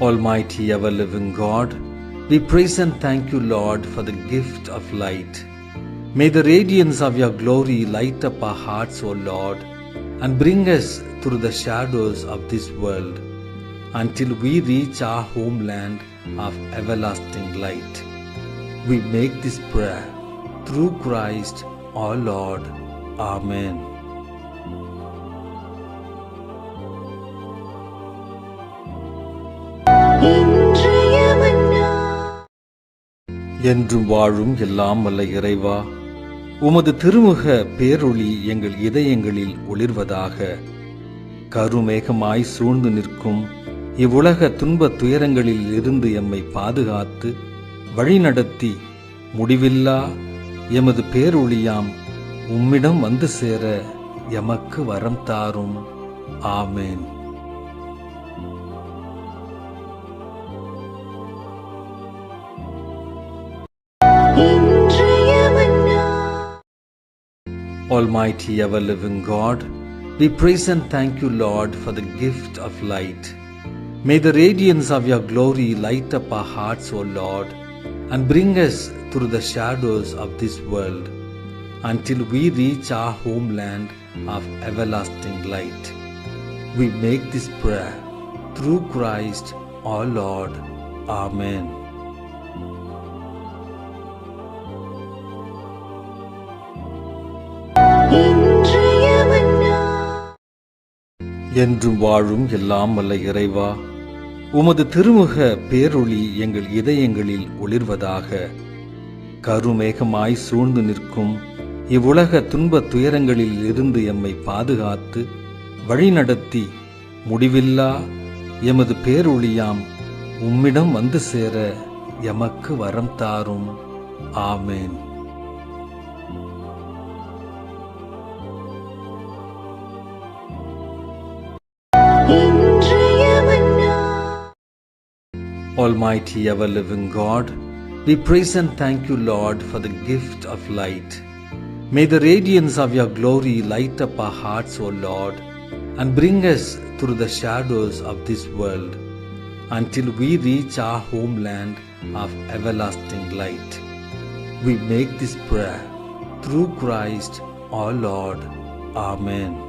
Almighty ever-living God, we praise and thank you, Lord, for the gift of light. May the radiance of your glory light up our hearts, O Lord, and bring us through the shadows of this world until we reach our homeland of everlasting light. We make this prayer through Christ our Lord. Amen. என்றும் வாழும் எல்லாம் வல்ல இறைவா, உமது திருமுக பேரொளி எங்கள் இதயங்களில் ஒளிர்வதாக. கருமேகமாய் சூழ்ந்து நிற்கும் இவ்வுலக துன்பத் துயரங்களில் இருந்து எம்மை பாதுகாத்து வழிநடத்தி முடிவில்லா எமது பேரொளியாம் உம்மிடம் வந்து சேர எமக்கு வரம் தாரும். ஆமேன். Almighty ever-living God, we praise and thank you, Lord, for the gift of light. May the radiance of your glory light up our hearts, O Lord, and bring us through the shadows of this world until we reach our homeland of everlasting light. We make this prayer through Christ our Lord. Amen. என்றும் வாழும் எல்லாம் வல்ல இறைவா, உமது திருமுக பேரொளி எங்கள் இதயங்களில் ஒளிர்வதாக. கருமேகமாய் சூழ்ந்து நிற்கும் இவ்வுலக துன்பத் துயரங்களில் இருந்து எம்மை பாதுகாத்து வழிநடத்தி முடிவில்லா எமது பேரொளியாம் உம்மிடம் வந்து சேர எமக்கு வரம் தாரும். ஆமேன். Almighty ever-living God, we praise and thank you, Lord, for the gift of light. May the radiance of your glory light up our hearts, O Lord, and bring us through the shadows of this world until we reach our homeland of everlasting light. We make this prayer through Christ our Lord. Amen.